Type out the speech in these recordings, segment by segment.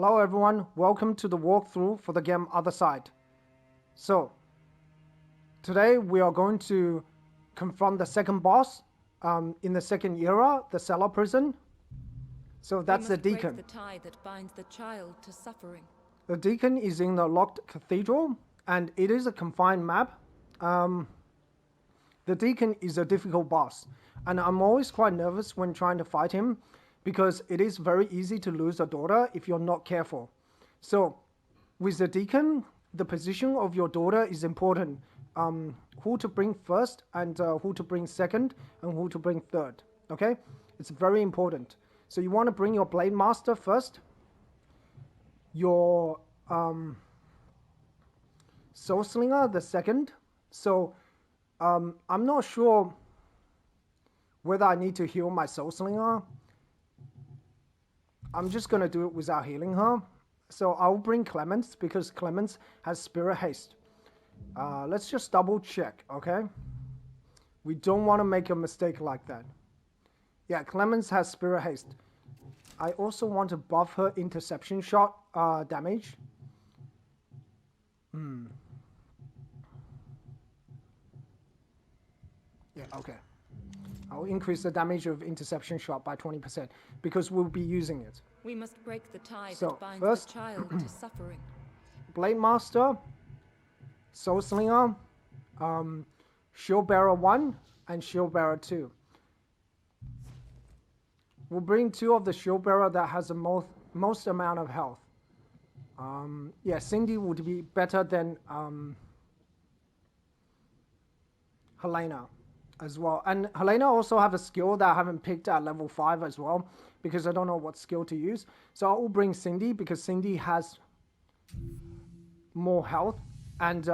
Hello everyone, welcome to the walkthrough for the game Othercide. So, today we are going to confront the second boss in the second era, the cellar prison. So that's the Deacon. Break the tie that binds the child to suffering. The Deacon is in the locked Cathedral, and it is a confined map. The Deacon is a difficult boss, and I'm always quite nervous when trying to fight him, because it is very easy to lose a daughter if you're not careful. So, with the Deacon, the position of your daughter is important. Who to bring first, and who to bring second, and who to bring third. Okay? It's very important. So you want to bring your Blade Master first, your Soul Slinger the second. So, I'm not sure whether I need to heal my Soul Slinger. I'm just going to do it without healing her. So I'll bring Clemens because Clemens has Spirit Haste. Let's just double check, okay? We don't want to make a mistake like that. Yeah, Clemens has Spirit Haste. I also want to buff her interception shot damage. Yeah, okay. I'll increase the damage of interception shot by 20% because we'll be using it. We must break the tie So, that binds first, the child to suffering. Blade Master, Soul Slinger, Shield Bearer 1, and Shield Bearer 2. We'll bring 2 of the Shield Bearer that has the most amount of health. Yeah, Cindy would be better than Helena as well. And Helena also have a skill that I haven't picked at level 5 as well, because I don't know what skill to use. So I will bring Cindy because Cindy has more health, and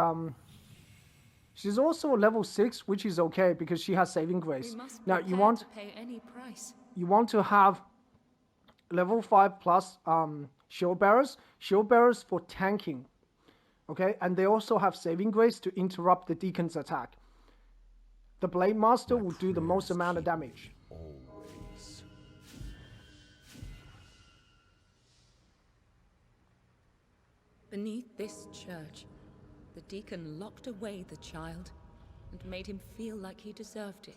she's also level 6, which is okay because she has saving grace. Now you want to pay any price. You want to have level 5 plus shield bearers for tanking, okay, and they also have saving grace to interrupt the Deacon's attack. The Blade Master will do the most amount of damage. Always. Beneath this church, the Deacon locked away the child and made him feel like he deserved it.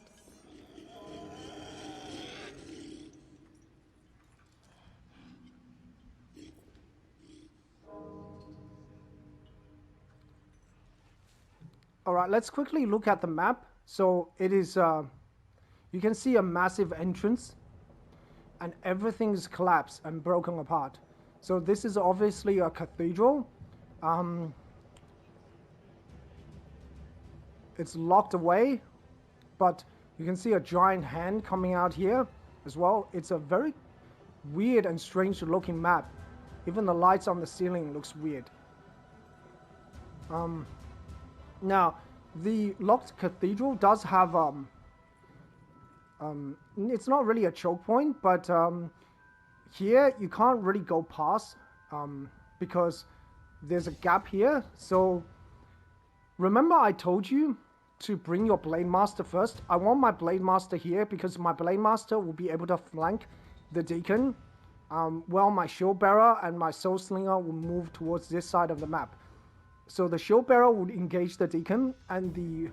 Alright, let's quickly look at the map. So it is, you can see a massive entrance and everything is collapsed and broken apart. So this is obviously a cathedral. It's locked away, but you can see a giant hand coming out here as well. It's a very weird and strange looking map. Even the lights on the ceiling looks weird. Now, the locked cathedral does have, it's not really a choke point, but here you can't really go past because there's a gap here. So, remember I told you to bring your Blade Master first? I want my Blade Master here because my Blade Master will be able to flank the Deacon, while my Shield Bearer and my Soul Slinger will move towards this side of the map. So the Shield Bearer would engage the Deacon, and the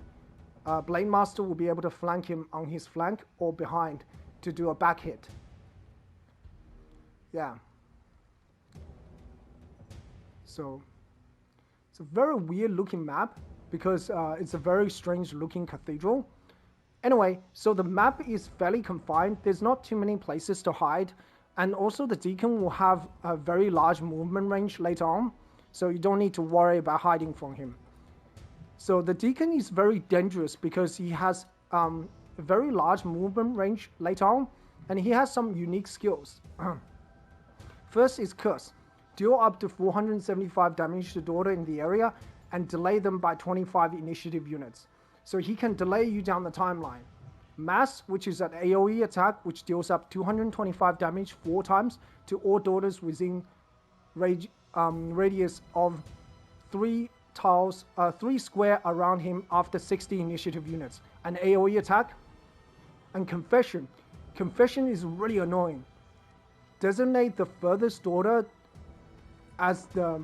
Blade Master will be able to flank him on his flank or behind to do a back hit. Yeah. So it's a very weird looking map because it's a very strange looking cathedral. Anyway, so the map is fairly confined. There's not too many places to hide, and also the Deacon will have a very large movement range later on. So you don't need to worry about hiding from him. So the Deacon is very dangerous because he has a very large movement range later on, and he has some unique skills. First is Curse. Deal up to 475 damage to daughter in the area and delay them by 25 initiative units. So he can delay you down the timeline. Mass, which is an AoE attack which deals up 225 damage 4 times to all daughters within radius of 3 square around him after 60 initiative units. An AoE attack. And Confession. Confession is really annoying. Designate the furthest daughter as the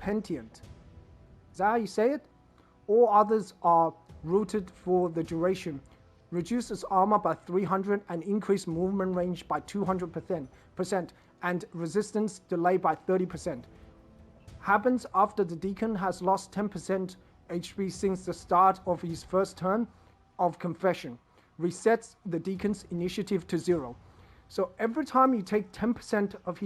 Pentient. Is that how you say it? All others are rooted for the duration. Reduces armor by 300 and increase movement range by 200% and resistance delay by 30%. Happens after the Deacon has lost 10% HP since the start of his first turn of Confession. Resets the Deacon's initiative to 0. So every time you take 10% of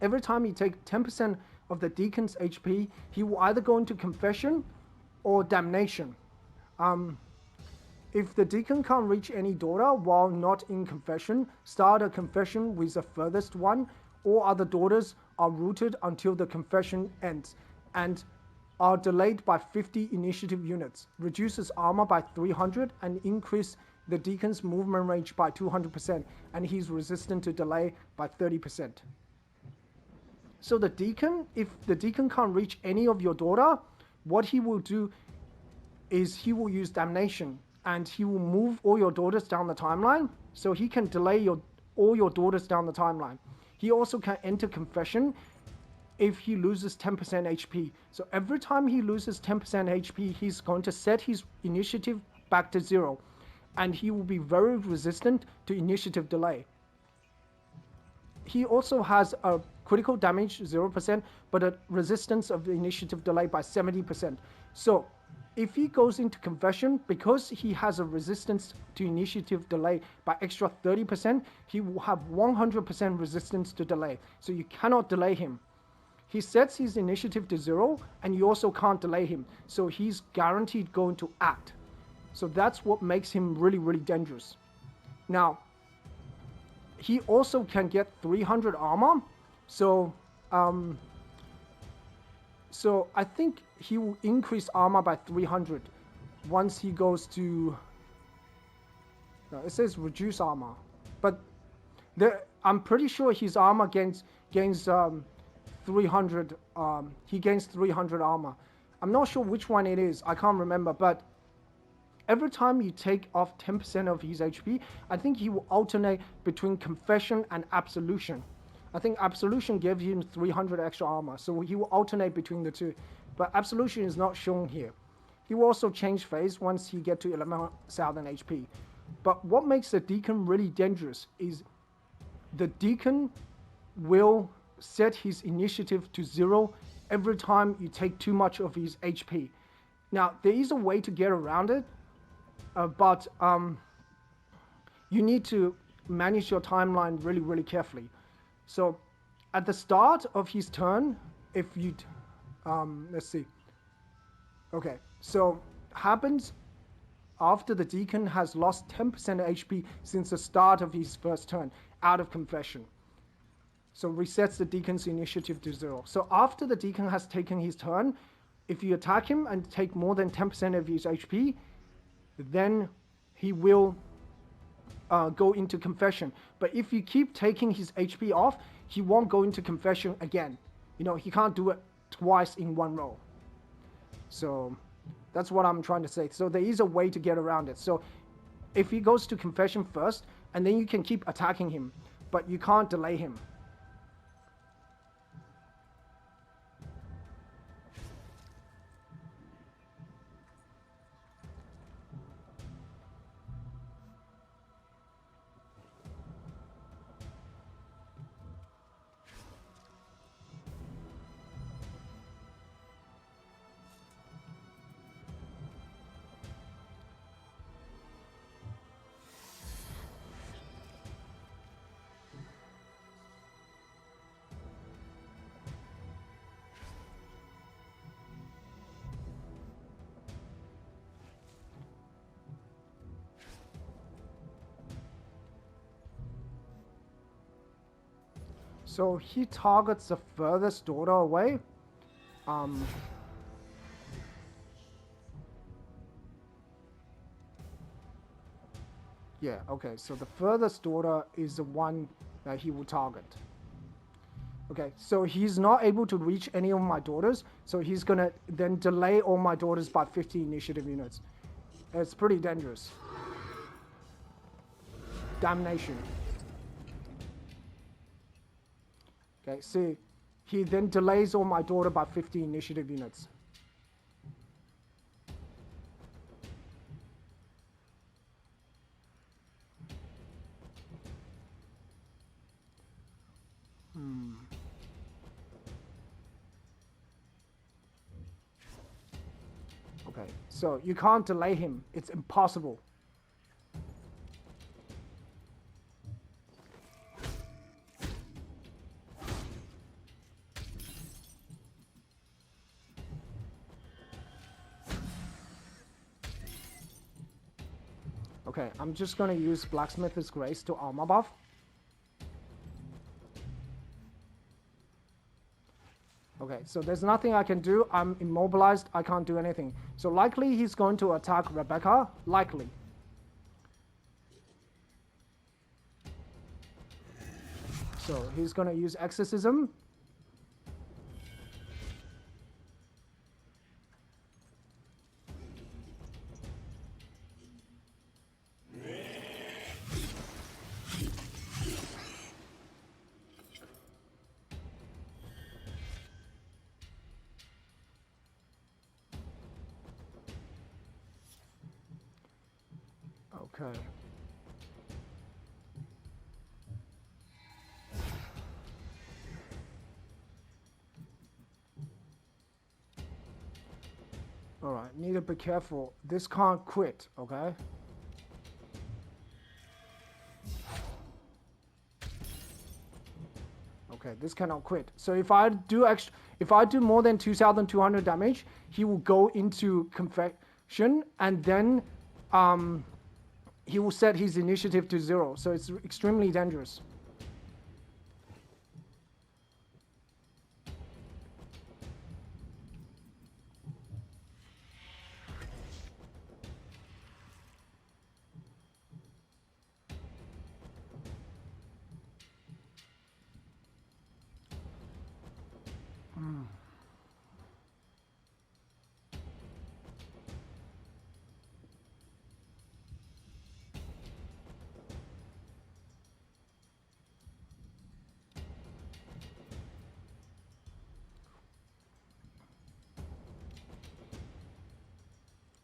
every time you take 10% of the Deacon's HP, he will either go into Confession or Damnation. If the Deacon can't reach any daughter while not in Confession, start a Confession with the furthest one. All other daughters are rooted until the Confession ends and are delayed by 50 initiative units. Reduces armor by 300 and increase the Deacon's movement range by 200%, and he's resistant to delay by 30%. So the Deacon, if the Deacon can't reach any of your daughter, what he will do is he will use Damnation, and he will move all your daughters down the timeline, so he can delay all your daughters down the timeline. He also can enter Confession if he loses 10% HP. So every time he loses 10% HP, he's going to set his initiative back to 0, and he will be very resistant to initiative delay. He also has a critical damage 0%, but a resistance of the initiative delay by 70%. So if he goes into Confession, because he has a resistance to initiative delay by extra 30%, he will have 100% resistance to delay. So you cannot delay him. He sets his initiative to 0, and you also can't delay him. So he's guaranteed going to act. So that's what makes him really, really dangerous. Now, he also can get 300 armor. So I think he will increase armor by 300 once he goes to... No, it says reduce armor. But I'm pretty sure his armor gains 300. He gains 300 armor. I'm not sure which one it is. I can't remember. But every time you take off 10% of his HP, I think he will alternate between Confession and Absolution. I think Absolution gives him 300 extra armor, so he will alternate between the two. But Absolution is not shown here. He will also change phase once he gets to 11,000 HP. But what makes the Deacon really dangerous is the Deacon will set his initiative to 0 every time you take too much of his HP. Now, there is a way to get around it, but you need to manage your timeline really, really carefully. So at the start of his turn, if you, let's see. Okay, so happens after the Deacon has lost 10% HP since the start of his first turn out of Confession. So resets the Deacon's initiative to 0. So after the Deacon has taken his turn, if you attack him and take more than 10% of his HP, then he will go into Confession. But if you keep taking his HP off, he won't go into Confession again. You know, he can't do it twice in one row. So that's what I'm trying to say. So there is a way to get around it. So if he goes to Confession first, and then you can keep attacking him, but you can't delay him. So he targets the furthest daughter away. Yeah, okay, so the furthest daughter is the one that he will target. Okay, so he's not able to reach any of my daughters, so he's gonna then delay all my daughters by 50 initiative units. It's pretty dangerous. Damnation. Okay, see, he then delays all my daughter by 50 initiative units. Okay, so you can't delay him. It's impossible. Okay, I'm just gonna use Blacksmith's Grace to armor buff. Okay, so there's nothing I can do. I'm immobilized. I can't do anything. So likely he's going to attack Rebecca. Likely. So he's gonna use Exorcism. Okay. Alright, need to be careful. This can't quit, okay? Okay, this cannot quit. So if I do more than 2,200 damage, he will go into confection, and then he will set his initiative to 0. So it's extremely dangerous.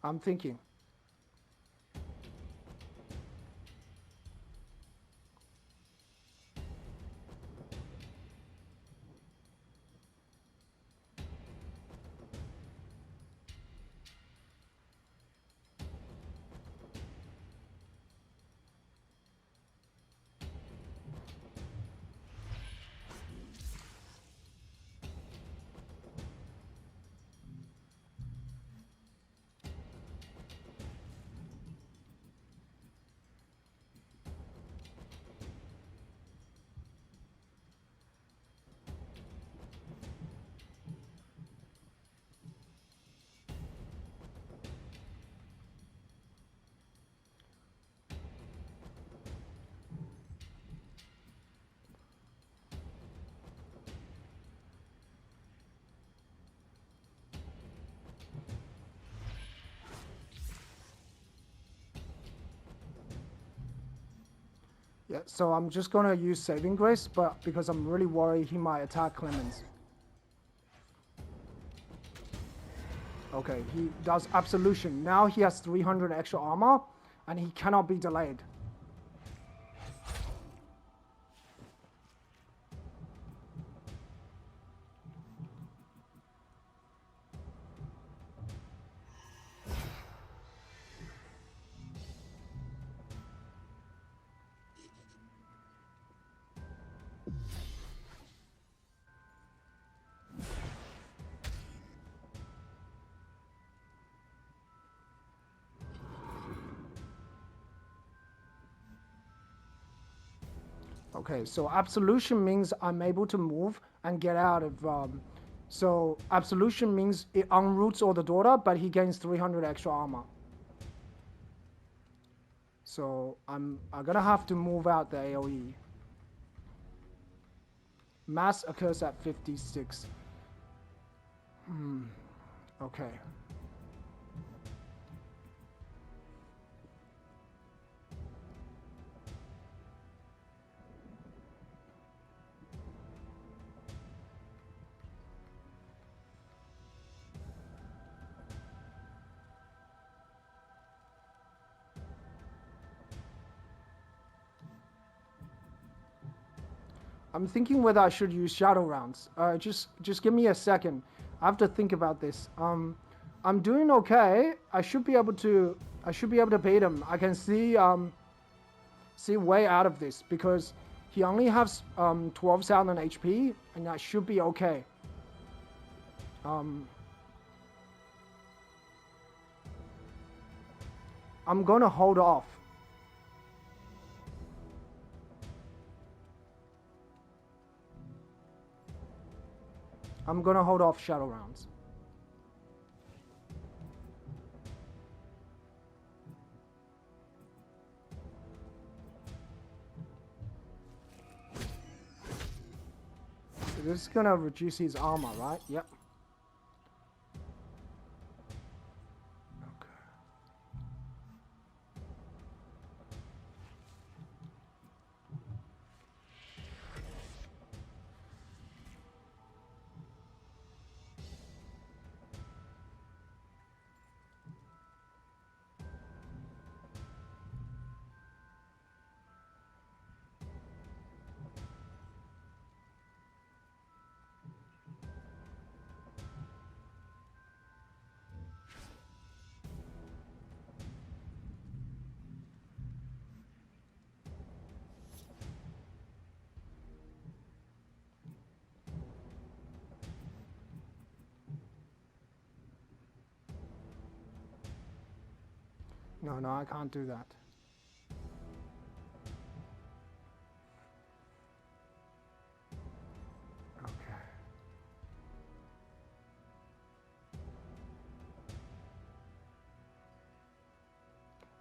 I'm thinking. Yeah, so I'm just gonna use Saving Grace, but because I'm really worried he might attack Clemens. Okay, he does Absolution. Now he has 300 extra armor, and he cannot be delayed. Okay, so Absolution means I'm able to move and get out of... so Absolution means it unroots all the daughter, but he gains 300 extra armor. So I'm gonna have to move out the AoE. Mass occurs at 56. Okay. I'm thinking whether I should use shadow rounds. Just give me a second. I have to think about this. I'm doing okay. I should be able to beat him. I can see way out of this because he only has 12,000 HP, and that should be okay. I'm gonna hold off. I'm gonna hold off shadow rounds. So this is gonna reduce his armor, right? Yep. No, I can't do that. Okay.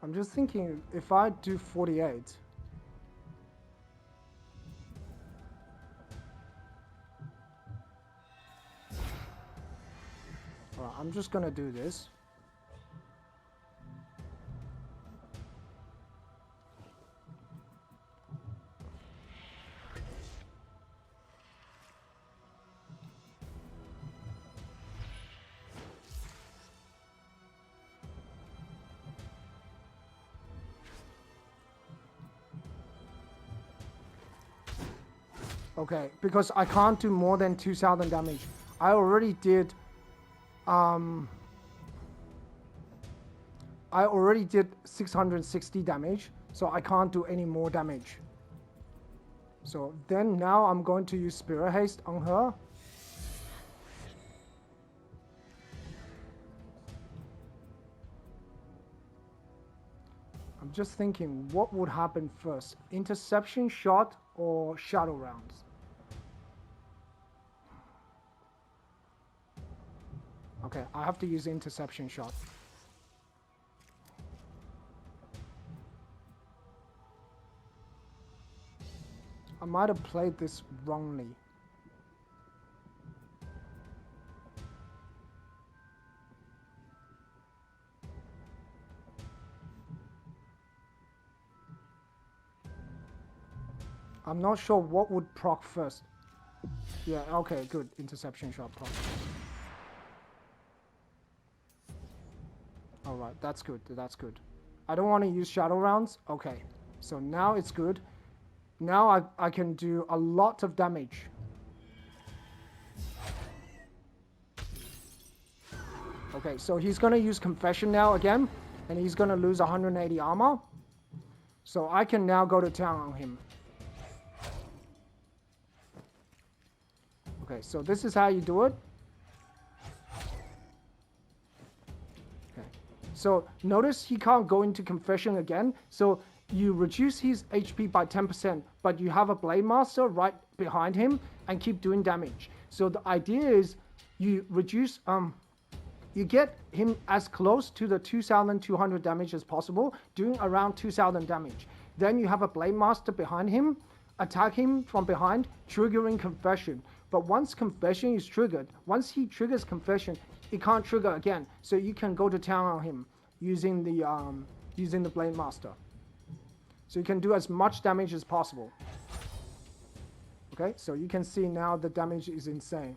I'm just thinking if I do 48. Alright, I'm just gonna do this. Okay, because I can't do more than 2,000 damage. I already did 660 damage, so I can't do any more damage. So then now I'm going to use Spirit Haste on her. I'm just thinking what would happen first, interception shot or shadow rounds. Okay, I have to use interception shot. I might have played this wrongly. I'm not sure what would proc first. Yeah, okay, good. Interception shot proc. Alright, that's good, that's good. I don't want to use shadow rounds. Okay, so now it's good. Now I can do a lot of damage. Okay, so he's going to use Confession now again, and he's going to lose 180 armor. So I can now go to town on him. Okay, so this is how you do it. Okay, so notice he can't go into Confession again. So you reduce his HP by 10%, but you have a Blade Master right behind him and keep doing damage. So the idea is you reduce, you get him as close to the 2,200 damage as possible, doing around 2,000 damage. Then you have a Blade Master behind him, attack him from behind, triggering Confession. But once Confession is triggered, once he triggers Confession, it can't trigger again. So you can go to town on him using the Blade Master. So you can do as much damage as possible. Okay, so you can see now the damage is insane.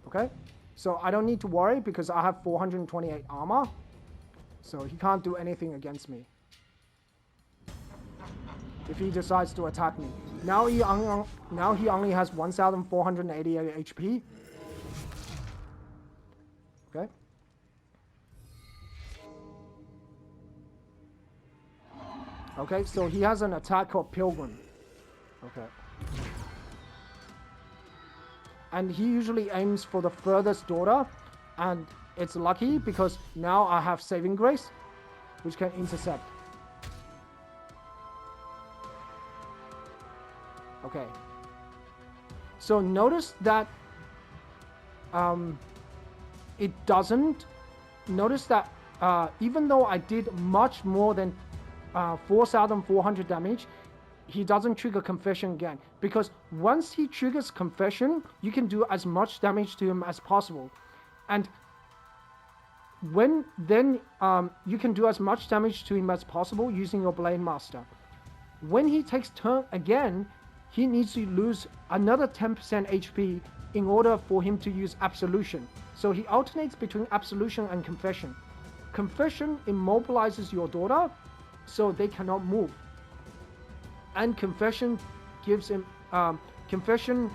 Okay, so I don't need to worry because I have 428 armor. So he can't do anything against me if he decides to attack me. Now he only has 1,488 HP. Okay. Okay, so he has an attack called Pilgrim. Okay. And he usually aims for the furthest daughter, and it's lucky because now I have Saving Grace, which can intercept. Okay. So notice that it doesn't. Notice that even though I did much more than 4,400 damage, he doesn't trigger Confession again. Because once he triggers Confession, you can do as much damage to him as possible. And you can do as much damage to him as possible using your Blade Master. When he takes turn again, he needs to lose another 10% HP in order for him to use Absolution. So he alternates between Absolution and Confession. Confession immobilizes your daughter, so they cannot move. And Confession gives him... Confession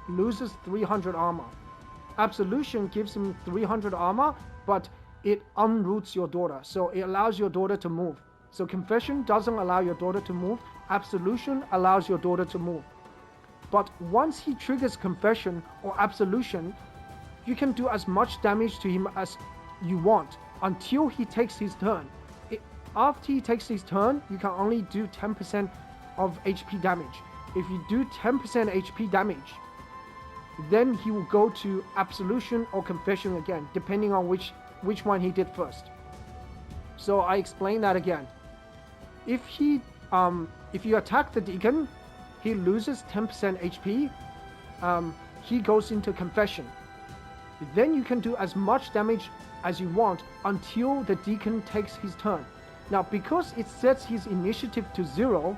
loses 300 armor. Absolution gives him 300 armor, but it unroots your daughter, so it allows your daughter to move. So Confession doesn't allow your daughter to move. Absolution allows your daughter to move. But once he triggers Confession or Absolution, you can do as much damage to him as you want until he takes his turn. After he takes his turn, you can only do 10% of HP damage. If you do 10% HP damage, then he will go to Absolution or Confession again, depending on which one he did first. So I explain that again. If you attack the Deacon, he loses 10% HP. He goes into Confession. Then you can do as much damage as you want until the Deacon takes his turn. Now, because it sets his initiative to 0,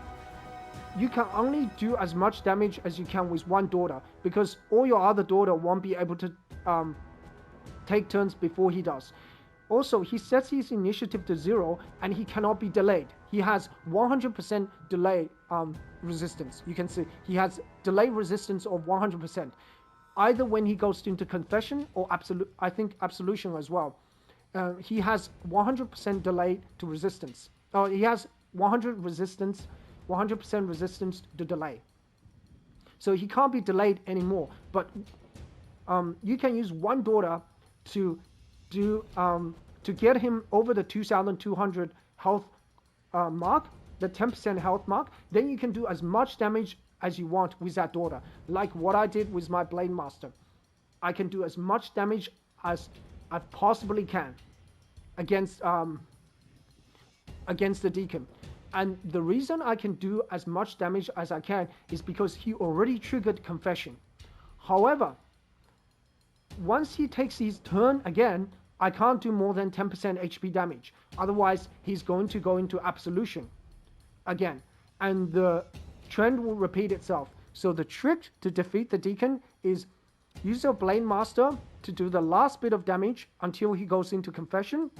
you can only do as much damage as you can with one daughter, because all your other daughter won't be able to take turns before he does. Also, he sets his initiative to 0, and he cannot be delayed. He has 100% delay resistance. You can see he has delay resistance of 100%, either when he goes into Confession or Absolution as well. He has 100% delay to resistance. He has 100% resistance to delay. So he can't be delayed anymore. But you can use one daughter to get him over the 2,200 health mark, the 10% health mark. Then you can do as much damage as you want with that daughter, like what I did with my Blade Master. I can do as much damage as I possibly can against the Deacon. And the reason I can do as much damage as I can is because he already triggered Confession. However, once he takes his turn again, I can't do more than 10% HP damage. Otherwise, he's going to go into Absolution again. And the trend will repeat itself. So the trick to defeat the Deacon is use your Blade Master to do the last bit of damage until he goes into Confession.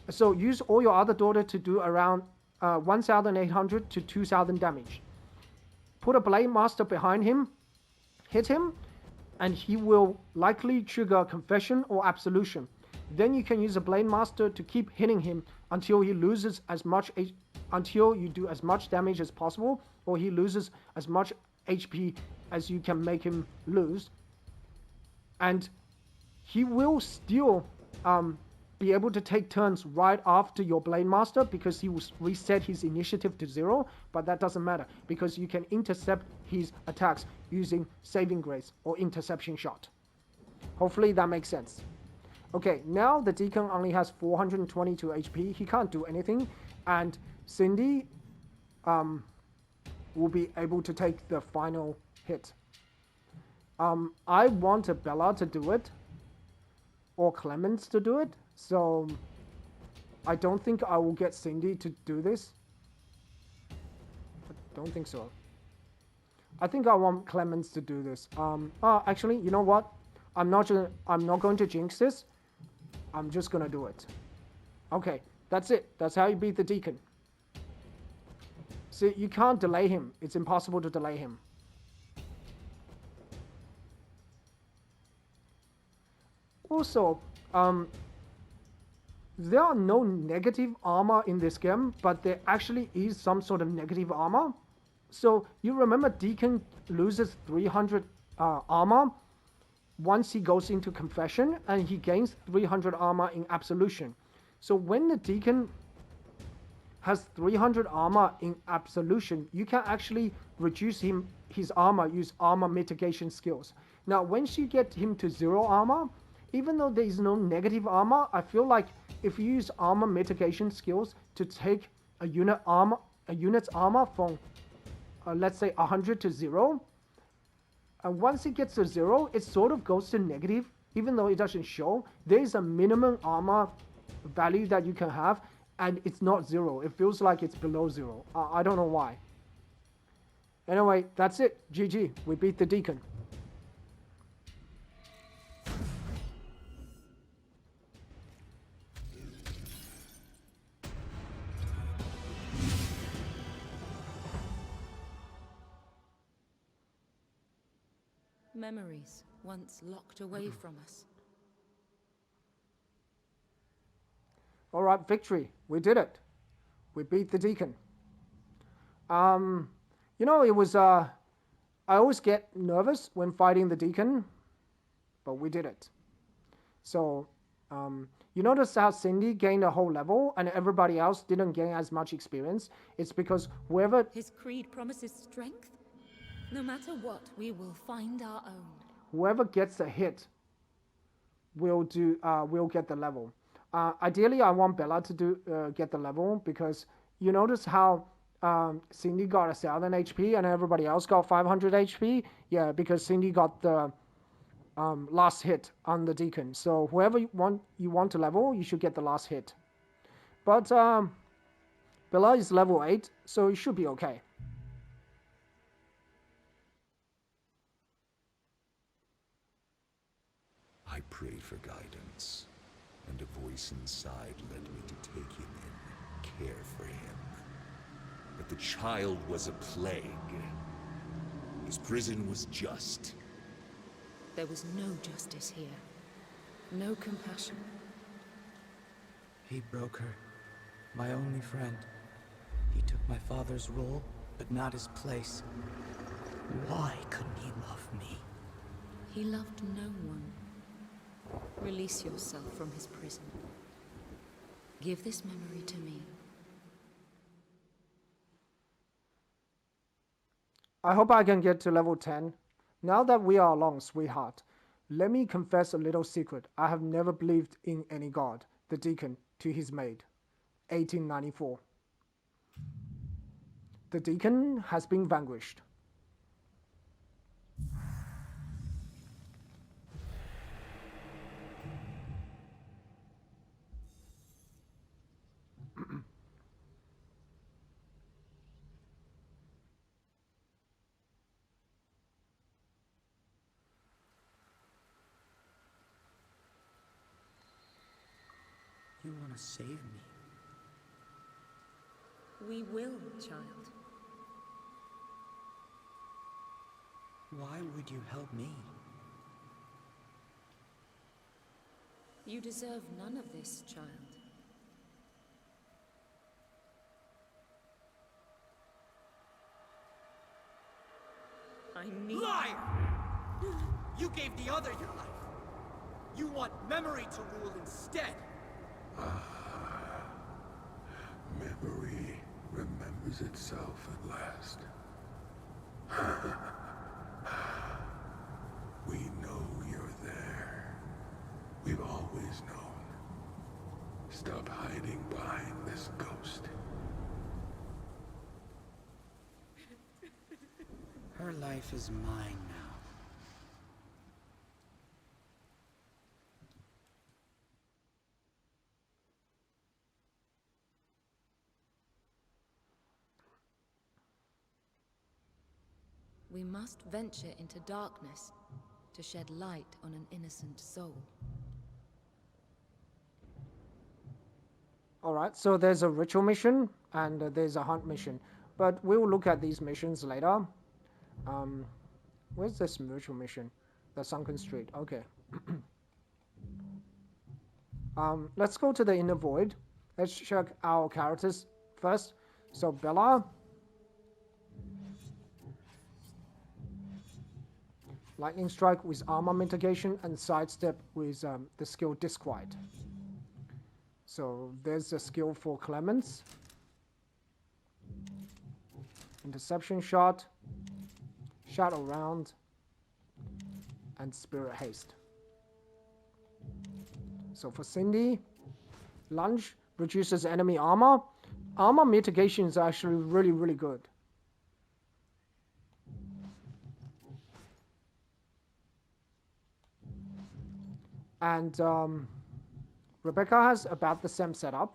So use all your other daughter to do around 1,800 to 2,000 damage. Put a Blade Master behind him, hit him, and he will likely trigger Confession or Absolution. Then you can use a Blade Master to keep hitting him until he loses until you do as much damage as possible, or he loses as much HP as you can make him lose. And he will still be able to take turns right after your Blade Master because he will reset his initiative to 0, but that doesn't matter because you can intercept his attacks using Saving Grace or Interception Shot. Hopefully that makes sense. Okay, now the Deacon only has 422 HP. He can't do anything, and Cindy will be able to take the final hit. I want Bella to do it, or Clemens to do it, so I don't think I will get Cindy to do this. I don't think so. I think I want Clemens to do this. Actually, you know what? I'm not going to jinx this. I'm just gonna do it. Okay, that's it. That's how you beat the Deacon. So you can't delay him. It's impossible to delay him. Also, there are no negative armor in this game, but there actually is some sort of negative armor. So you remember Deacon loses 300 armor once he goes into confession, and he gains 300 armor in absolution. So when the Deacon has 300 armor in absolution, you can actually reduce his armor, use armor mitigation skills. Now, once you get him to 0 armor, even though there is no negative armor, I feel like if you use armor mitigation skills to take a unit's armor from, let's say, 100 to 0, and once it gets to 0, it sort of goes to negative, even though it doesn't show. There is a minimum armor value that you can have, and it's not 0. It feels like it's below 0. I don't know why. Anyway, that's it. GG. We beat the Deacon. Memories once locked away from us. All right, victory. We did it. We beat the Deacon. You know, it was, I always get nervous when fighting the Deacon, but we did it. So, you notice how Cindy gained a whole level and everybody else didn't gain as much experience? It's because whoever... His creed promises strength. No matter what, we will find our own. Whoever gets a hit will get the level. Ideally, I want Bella to get the level, because you notice how Cindy got 1,000 HP and everybody else got 500 HP? Yeah, because Cindy got the last hit on the Deacon. So whoever you want to level, you should get the last hit. But Bella is level 8, so it should be okay. I prayed for guidance, and a voice inside led me to take him in, care for him. But the child was a plague. His prison was just. There was no justice here. No compassion. He broke her. My only friend. He took my father's role, but not his place. Why couldn't he love me? He loved no one. Release yourself from his prison. Give this memory to me. I hope I can get to level 10. Now that we are alone, sweetheart, let me confess a little secret. I have never believed in any god. The Deacon to his maid. 1894. The Deacon has been vanquished. You want to save me? We will, child. Why would you help me? You deserve none of this, child. I need... Liar! You gave the other your life. You want memory to rule instead. Memory remembers itself at last. We know you're there. We've always known. Stop hiding behind this ghost. Her life is mine now. We must venture into darkness to shed light on an innocent soul. Alright, so there's a ritual mission and there's a hunt mission. but we will look at these missions later. Where's this virtual mission? The Sunken Street. Okay. Let's go to the Inner Void. Let's check our characters first. So Bella. Lightning Strike with armor mitigation and Sidestep with the skill Disquiet. So there's a skill for Clemens. Interception Shot, Shadow Round, and Spirit Haste. So for Cindy, Lunge reduces enemy armor. Armor mitigation is actually really, really good. And Rebecca has about the same setup.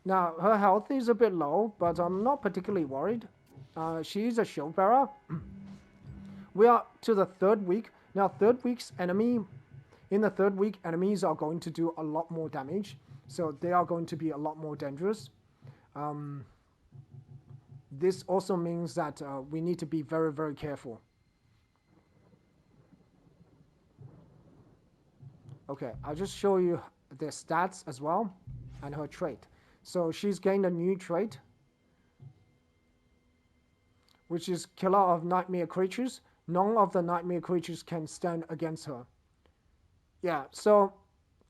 Now, her health is a bit low, but I'm not particularly worried. She's a shield bearer. We are to the 3rd week. Now, 3rd week's enemy, in the 3rd week, enemies are going to do a lot more damage. So they are going to be a lot more dangerous. This also means that we need to be very, very careful. Okay, I'll just show you their stats as well and her trait. So she's gained a new trait, which is Killer of Nightmare Creatures. None of the nightmare creatures can stand against her. Yeah, so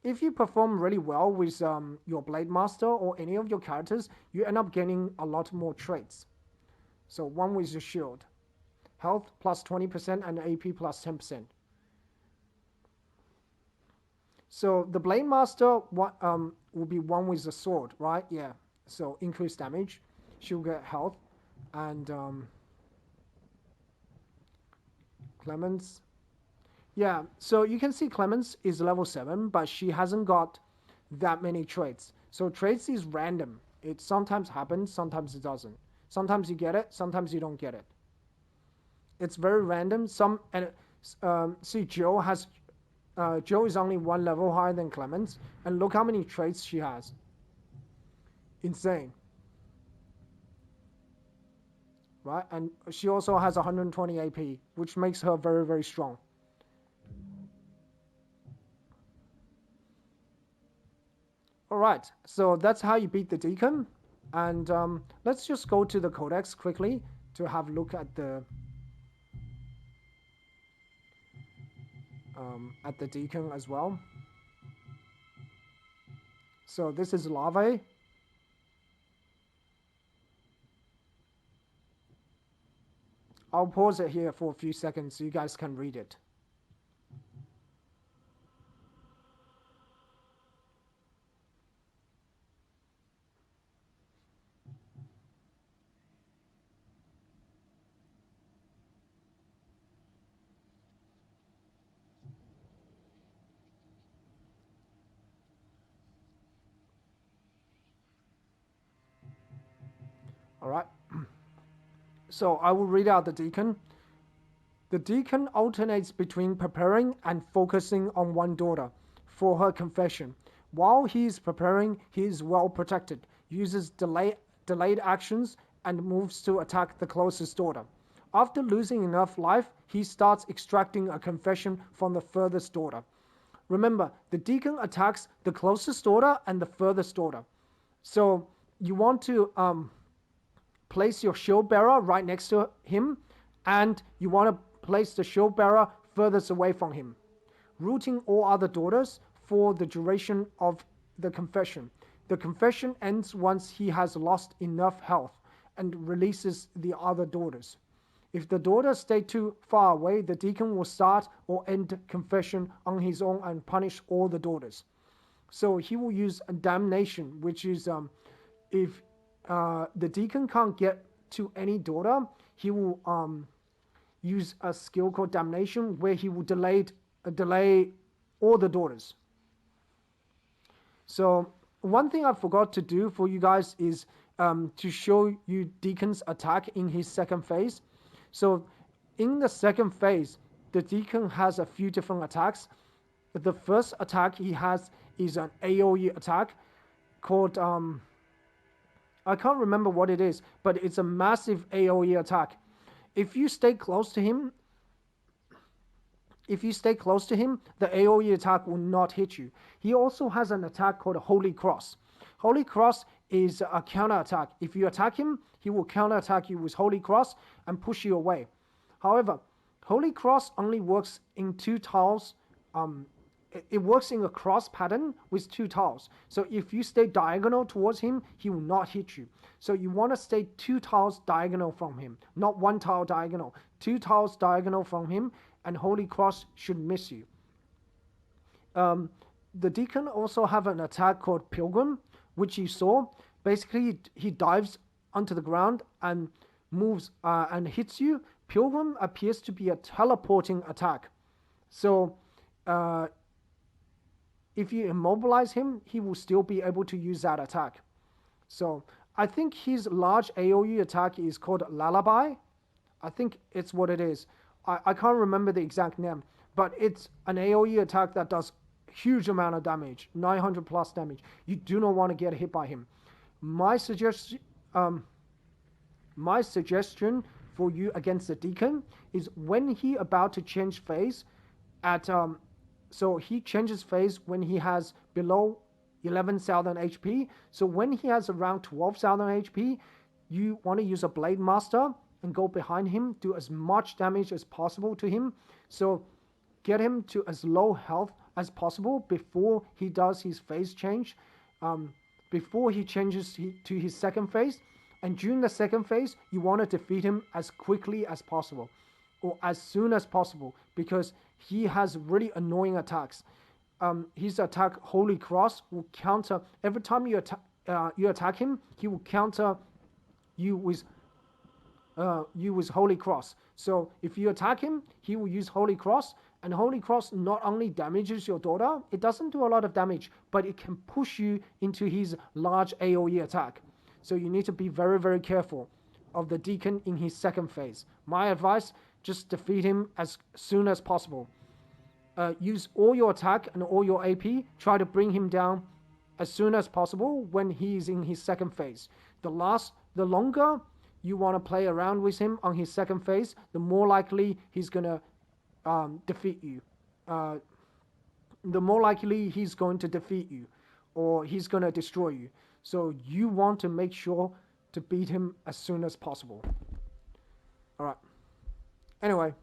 if you perform really well with your Blade Master or any of your characters, you end up gaining a lot more traits. So one with your shield. Health plus 20% and AP plus 10%. So the Blade Master will be one with the sword, right? Yeah. So increased damage. She'll get health. And Clemens. Yeah, so you can see Clemens is level 7, but she hasn't got that many traits. So traits is random. It sometimes happens, sometimes it doesn't. Sometimes you get it, sometimes you don't get it. It's very random. See, Joe is only 1 level higher than Clemens, and look how many traits she has. Insane. Right, and she also has 120 AP, which makes her very, very strong. Alright, so that's how you beat the Deacon. And let's just go to the Codex quickly to have a look at the Deacon as well. So this is Larvae. I'll pause it here for a few seconds so you guys can read it. Alright. So I will read out the Deacon. The Deacon alternates between preparing and focusing on one daughter for her confession. While he is preparing, he is well protected, uses delayed actions, and moves to attack the closest daughter. After losing enough life, he starts extracting a confession from the furthest daughter. Remember, the Deacon attacks the closest daughter and the furthest daughter. So you want to place your shield bearer right next to him, and you want to place the shield bearer furthest away from him, routing all other daughters for the duration of the confession. The confession ends once he has lost enough health and releases the other daughters. If the daughters stay too far away, the Deacon will start or end confession on his own and punish all the daughters. So he will use a damnation, which is if the Deacon can't get to any daughter, he will use a skill called Damnation, where he will delay all the daughters. So one thing I forgot to do for you guys is to show you Deacon's attack in his second phase. So in the second phase, the Deacon has a few different attacks. The first attack he has is an AoE attack called I can't remember what it is, but it's a massive AoE attack. If you stay close to him, the AoE attack will not hit you. He also has an attack called Holy Cross. Holy Cross is a counter attack. If you attack him, he will counter attack you with Holy Cross and push you away. However, Holy Cross only works in 2 tiles. It works in a cross pattern with 2 tiles. So if you stay diagonal towards him, he will not hit you. So you want to stay 2 tiles diagonal from him, not 1 tile diagonal. 2 tiles diagonal from him, and Holy Cross should miss you. The Deacon also have an attack called Pilgrim, which you saw. Basically, he dives onto the ground and moves and hits you. Pilgrim appears to be a teleporting attack. So if you immobilize him, he will still be able to use that attack. So I think his large AoE attack is called Lullaby. I think it's what it is. I can't remember the exact name, but it's an AoE attack that does huge amount of damage, 900 plus damage. You do not want to get hit by him. My suggestion for you against the Deacon is when he about to change phase at so he changes phase when he has below 11,000 HP. So when he has around 12,000 HP, you want to use a Blade Master and go behind him, do as much damage as possible to him. So get him to as low health as possible before he does his phase change, before he changes to his second phase. And during the second phase, you want to defeat him as quickly as possible, or as soon as possible, because he has really annoying attacks. His attack, Holy Cross, will counter every time you attack him. He will counter you with Holy Cross. So if you attack him, he will use Holy Cross, and Holy Cross not only damages your daughter, it doesn't do a lot of damage, but it can push you into his large AoE attack. So you need to be very, very careful of the Deacon in his second phase. My advice, just defeat him as soon as possible. Use all your attack and all your AP, try to bring him down as soon as possible when he is in his second phase. The longer you want to play around with him on his second phase, the more likely he's going to defeat you. The more likely he's going to defeat you, or he's going to destroy you. So you want to make sure to beat him as soon as possible. Alright. Anyway.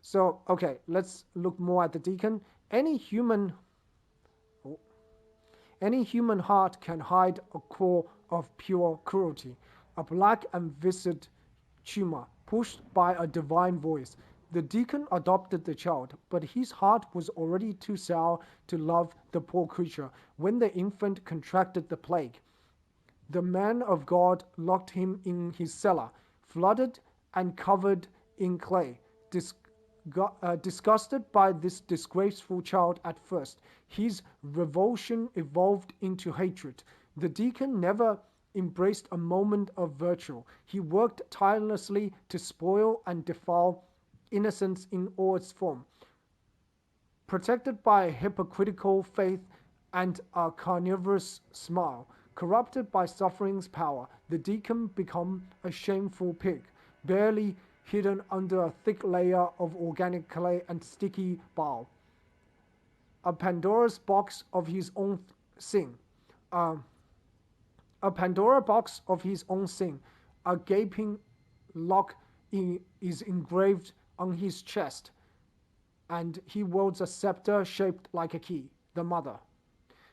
So, okay, let's look more at the Deacon. Any human heart can hide a core of pure cruelty, a black and viscid tumor pushed by a divine voice. The Deacon adopted the child, but his heart was already too sour to love the poor creature when the infant contracted the plague. The man of God locked him in his cellar, flooded and covered in clay. Disgusted by this disgraceful child at first, his revulsion evolved into hatred. The Deacon never embraced a moment of virtue. He worked tirelessly to spoil and defile innocence in all its form. Protected by a hypocritical faith and a carnivorous smile, corrupted by suffering's power, the Deacon became a shameful pig, barely hidden under a thick layer of organic clay and sticky bile. A Pandora's box of his own sin. A Pandora box of his own sin. A gaping lock is engraved on his chest, and he wields a scepter shaped like a key, the mother.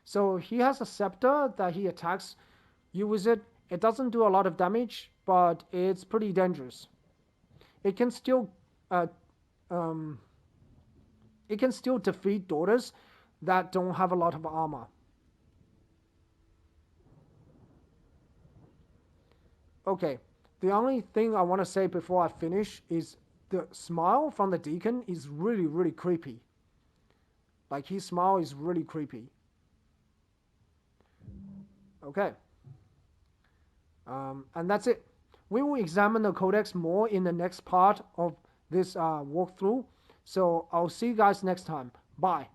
So he has a scepter that he attacks you with it. It doesn't do a lot of damage, but it's pretty dangerous. It can still defeat daughters that don't have a lot of armor. Okay, the only thing I want to say before I finish is the smile from the Deacon is really, really creepy. Like, his smile is really creepy. Okay. And that's it. We will examine the Codex more in the next part of this walkthrough. So I'll see you guys next time. Bye.